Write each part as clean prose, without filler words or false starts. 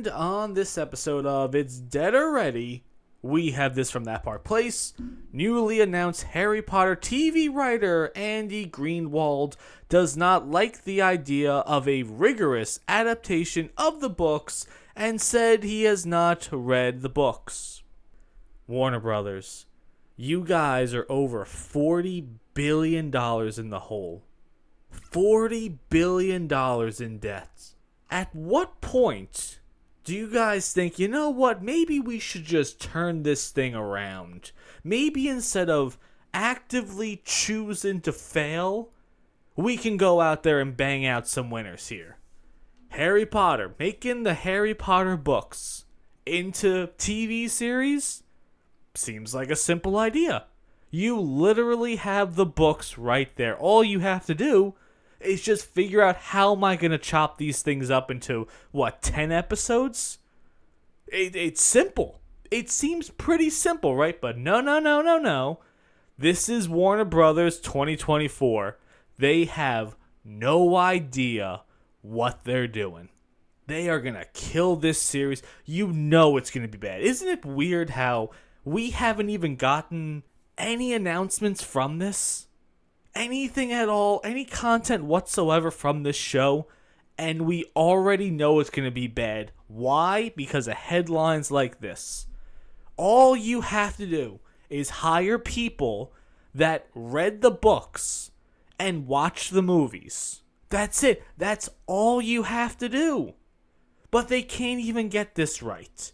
And on this episode of It's Dead Already, we have this from That Part Place. Newly announced Harry Potter TV writer Andy Greenwald does not like the idea of a rigorous adaptation of the books and said he has not read the books. Warner Brothers, you guys are over $40 billion in the hole. $40 billion in debt. At what point do you guys think, you know what, maybe we should just turn this thing around? Maybe instead of actively choosing to fail, we can go out there and bang out some winners here. Harry Potter, making the Harry Potter books into TV series seems like a simple idea. You literally have the books right there. All you have to do is just figure out how am I going to chop these things up into, 10 episodes? It's simple. It seems pretty simple, right? But no. This is Warner Brothers 2024. They have no idea what they're doing. They are going to kill this series. You know it's going to be bad. Isn't it weird how we haven't even gotten any announcements from this? Anything at all, any content whatsoever from this show, and we already know it's going to be bad. Why? Because of headlines like this. All you have to do is hire people that read the books and watch the movies. That's it. That's all you have to do. But they can't even get this right.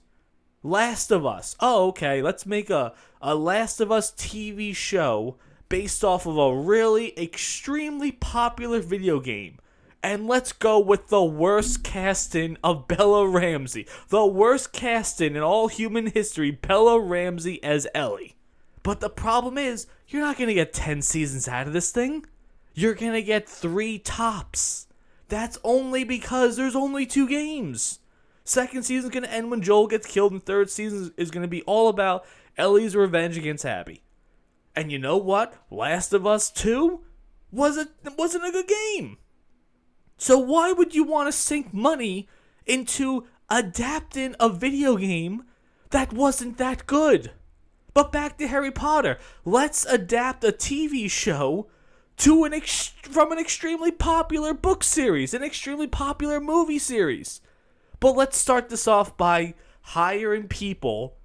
Last of Us. Oh, okay, let's make a Last of Us TV show based off of a really extremely popular video game. And let's go with the worst casting of Bella Ramsey. The worst casting in all human history, Bella Ramsey as Ellie. But the problem is, you're not going to get 10 seasons out of this thing. You're going to get 3 tops. That's only because there's only 2 games. Second season's going to end when Joel gets killed, and third season is going to be all about Ellie's revenge against Abby. And you know what? Last of Us 2 wasn't a good game. So why would you want to sink money into adapting a video game that wasn't that good? But back to Harry Potter. Let's adapt a TV show to from an extremely popular book series, an extremely popular movie series. But let's start this off by hiring people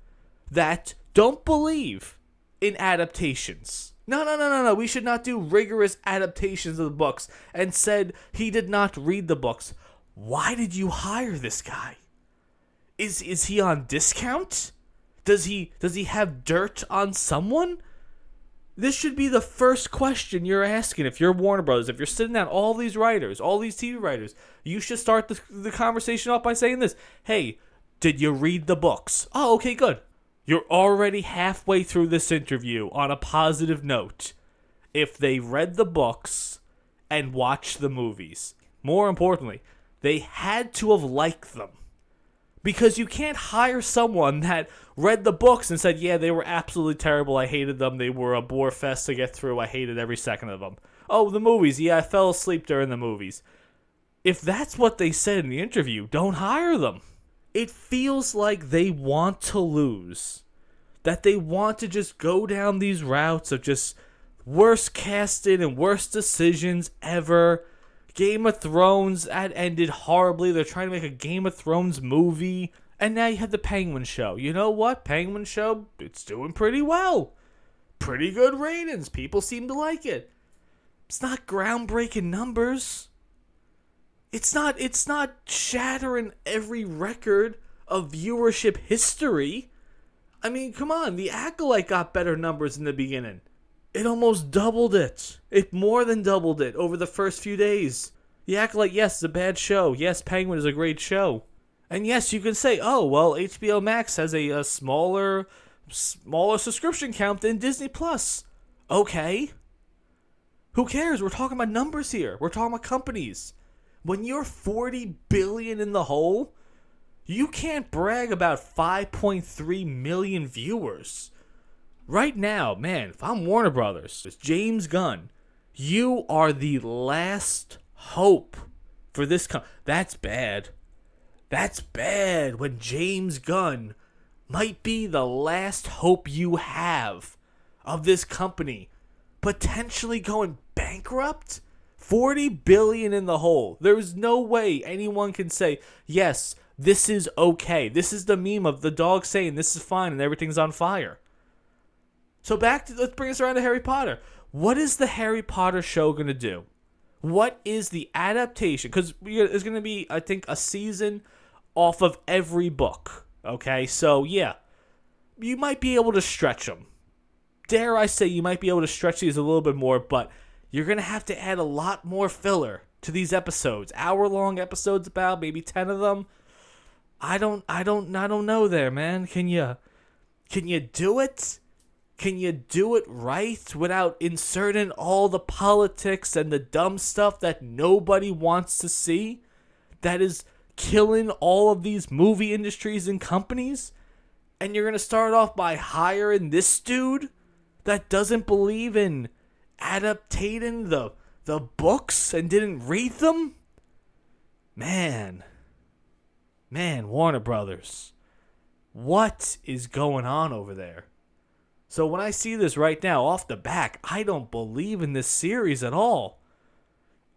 that don't believe in adaptations. No. We should not do rigorous adaptations of the books. And said he did not read the books. Why did you hire this guy? Is he on discount? Does he have dirt on someone? This should be the first question you're asking if you're Warner Brothers. If you're sitting down, all these writers, all these TV writers, you should start the conversation off by saying this. Hey, did you read the books? Oh, okay, good. You're already halfway through this interview on a positive note. If they read the books and watched the movies. More importantly, they had to have liked them. Because you can't hire someone that read the books and said, yeah, they were absolutely terrible. I hated them. They were a bore fest to get through. I hated every second of them. Oh, the movies. Yeah, I fell asleep during the movies. If that's what they said in the interview, don't hire them. It feels like they want to lose. That they want to just go down these routes of just worst casting and worst decisions ever. Game of Thrones, that ended horribly. They're trying to make a Game of Thrones movie. And now you have the Penguin Show. You know what? Penguin Show, it's doing pretty well. Pretty good ratings. People seem to like it. It's not groundbreaking numbers. It's not shattering every record of viewership history. I mean, come on. The Acolyte got better numbers in the beginning. It almost doubled it. It more than doubled it over the first few days. The Acolyte, yes, is a bad show. Yes, Penguin is a great show. And yes, you can say, oh, well, HBO Max has a smaller subscription count than Disney Plus. Okay. Who cares? We're talking about numbers here. We're talking about companies. When you're $40 billion in the hole, you can't brag about 5.3 million viewers. Right now, man, if I'm Warner Brothers, it's James Gunn, you are the last hope for this. That's bad. That's bad when James Gunn might be the last hope you have of this company potentially going bankrupt. 40 billion in the hole. There's no way anyone can say, yes, this is okay. This is the meme of the dog saying this is fine and everything's on fire. So let's bring us around to Harry Potter. What is the Harry Potter show going to do? What is the adaptation? Because there's going to be, I think, a season off of every book. Okay, so yeah, you might be able to stretch them. Dare I say you might be able to stretch these a little bit more, but you're going to have to add a lot more filler to these episodes. Hour-long episodes about, maybe 10 of them. I don't know there, man. Can you do it? Can you do it right without inserting all the politics and the dumb stuff that nobody wants to see? That is killing all of these movie industries and companies? And you're going to start off by hiring this dude that doesn't believe in adaptating the books and didn't read them? Man, Warner Brothers. What is going on over there? So when I see this right now off the back, I don't believe in this series at all.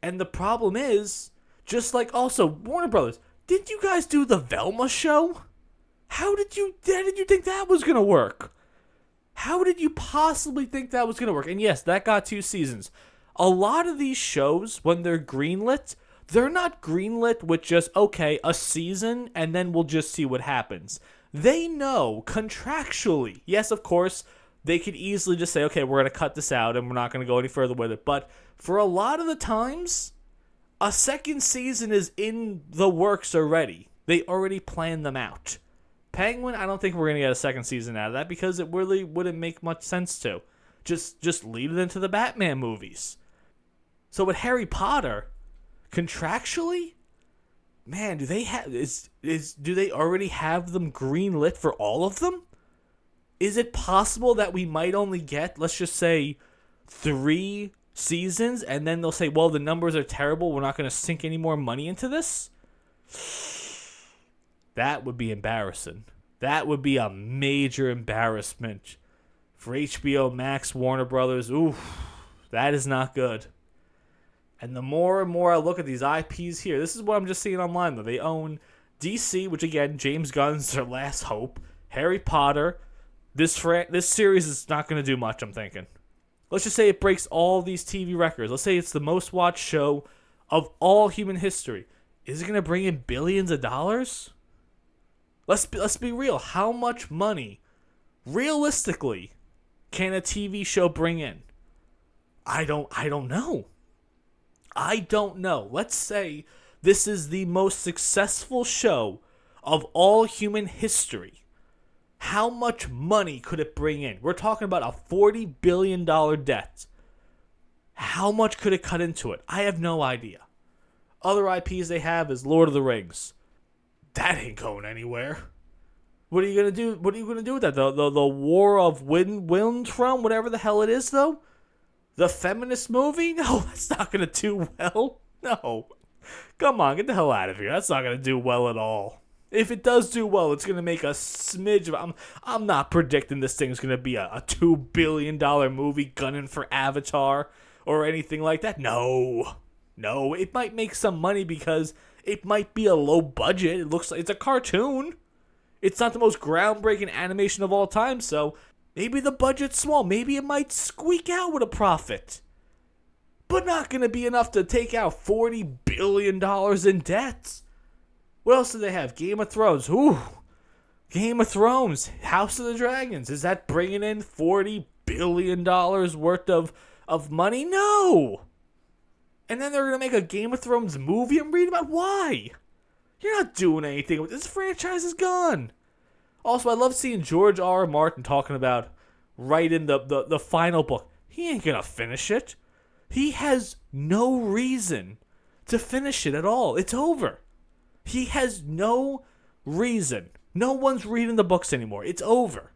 And the problem is, just like also Warner Brothers, did you guys do the Velma show? How did you think that was going to work? How did you possibly think that was going to work? And yes, that got 2 seasons. A lot of these shows, when they're greenlit, they're not greenlit with just, okay, a season, and then we'll just see what happens. They know contractually, yes, of course, they could easily just say, okay, we're going to cut this out and we're not going to go any further with it. But for a lot of the times, a second season is in the works already. They already planned them out. Penguin, I don't think we're going to get a second season out of that because it really wouldn't make much sense to. Just lead it into the Batman movies. So with Harry Potter, contractually, man, do they have do they already have them greenlit for all of them? Is it possible that we might only get, let's just say, 3 seasons, and then they'll say, well, the numbers are terrible, we're not going to sink any more money into this? That would be embarrassing. That would be a major embarrassment for HBO Max, Warner Brothers. Oof, that is not good. And the more and more I look at these IPs here, this is what I'm just seeing online, though. They own DC, which, again, James Gunn's their last hope. Harry Potter. This series is not going to do much, I'm thinking. Let's just say it breaks all these TV records. Let's say it's the most watched show of all human history. Is it going to bring in billions of dollars? Let's be real. How much money, realistically, can a TV show bring in? I don't know. I don't know. Let's say this is the most successful show of all human history. How much money could it bring in? We're talking about a $40 billion debt. How much could it cut into it? I have no idea. Other IPs they have is Lord of the Rings. That ain't going anywhere. What are you gonna do? What are you gonna do with that? The War of Windthrone, whatever the hell it is, though. The feminist movie? No, that's not gonna do well. No, come on, get the hell out of here. That's not gonna do well at all. If it does do well, it's gonna make a smidge of. I'm not predicting this thing's gonna be a $2 billion movie gunning for Avatar or anything like that. No, it might make some money because it might be a low budget. It looks like it's a cartoon. It's not the most groundbreaking animation of all time, so maybe the budget's small. Maybe it might squeak out with a profit. But not going to be enough to take out $40 billion in debt. What else do they have? Game of Thrones. Ooh. Game of Thrones. House of the Dragons. Is that bringing in $40 billion worth of money? No. And then they're going to make a Game of Thrones movie and read about why. You're not doing anything. This franchise is gone. Also, I love seeing George R. R. Martin talking about writing the final book. He ain't going to finish it. He has no reason to finish it at all. It's over. He has no reason. No one's reading the books anymore. It's over.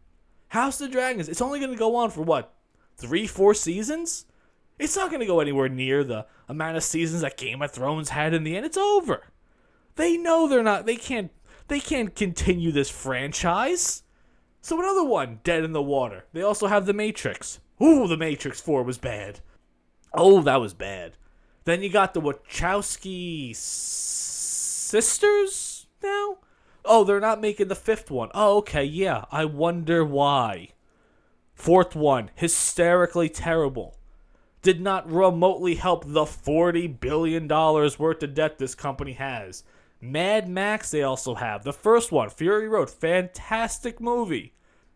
House of the Dragons, it's only going to go on for what? 3-4 seasons? It's not going to go anywhere near the amount of seasons that Game of Thrones had in the end. It's over. They know they can't continue this franchise. So another one, dead in the water. They also have The Matrix. Ooh, The Matrix 4 was bad. Oh, that was bad. Then you got the Wachowski sisters now? Oh, they're not making the fifth one. Oh, okay, yeah. I wonder why. Fourth one, hysterically terrible. Did not remotely help the $40 billion worth of debt this company has. Mad Max they also have. The first one, Fury Road, fantastic movie.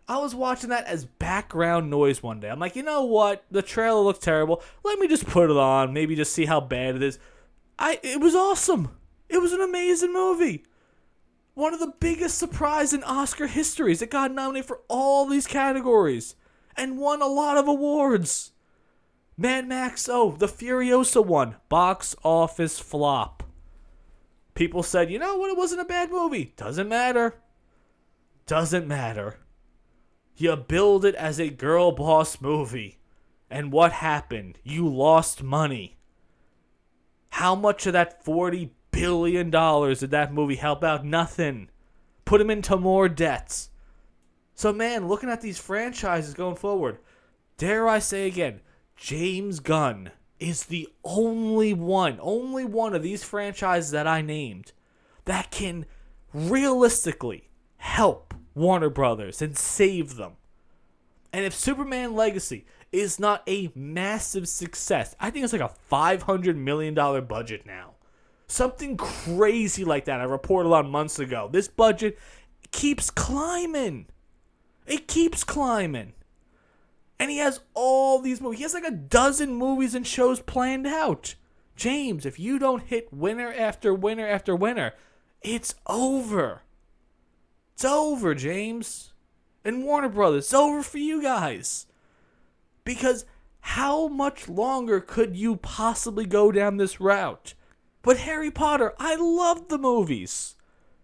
I was watching that as background noise one day. I'm like, you know what? The trailer looks terrible. Let me just put it on. Maybe just see how bad it is. It was awesome. It was an amazing movie. One of the biggest surprises in Oscar histories. It got nominated for all these categories and won a lot of awards. Mad Max, the Furiosa one, box office flop. People said, you know what, it wasn't a bad movie. Doesn't matter. Doesn't matter. You build it as a girl boss movie. And what happened? You lost money. How much of that $40 billion did that movie help out? Nothing. Put him into more debts. So man, looking at these franchises going forward, dare I say again, James Gunn is the only one of these franchises that I named that can realistically help Warner Brothers and save them. And if Superman Legacy is not a massive success, I think it's like a $500 million budget now. Something crazy like that I reported on months ago. This budget keeps climbing. It keeps climbing. And he has all these movies. He has like a dozen movies and shows planned out. James, if you don't hit winner after winner after winner, it's over. It's over, James. And Warner Brothers, it's over for you guys. Because how much longer could you possibly go down this route? But Harry Potter, I loved the movies.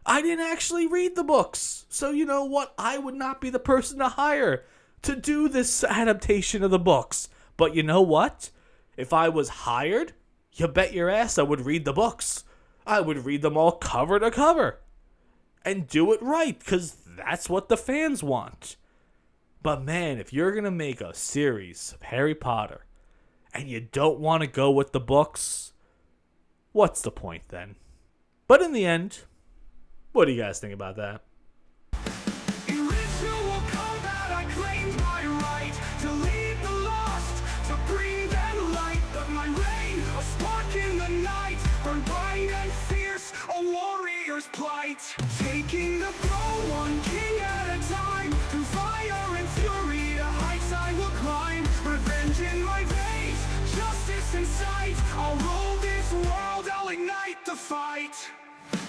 I didn't actually read the books. So you know what? I would not be the person to hire to do this adaptation of the books. But you know what? If I was hired, you bet your ass I would read the books. I would read them all cover to cover. And do it right, because that's what the fans want. But man, if you're going to make a series of Harry Potter, and you don't want to go with the books, what's the point then? But in the end, what do you guys think about that? Taking the throne one king at a time, through fire and fury to heights I will climb. Revenge in my veins, justice in sight. I'll rule this world, I'll ignite the fight.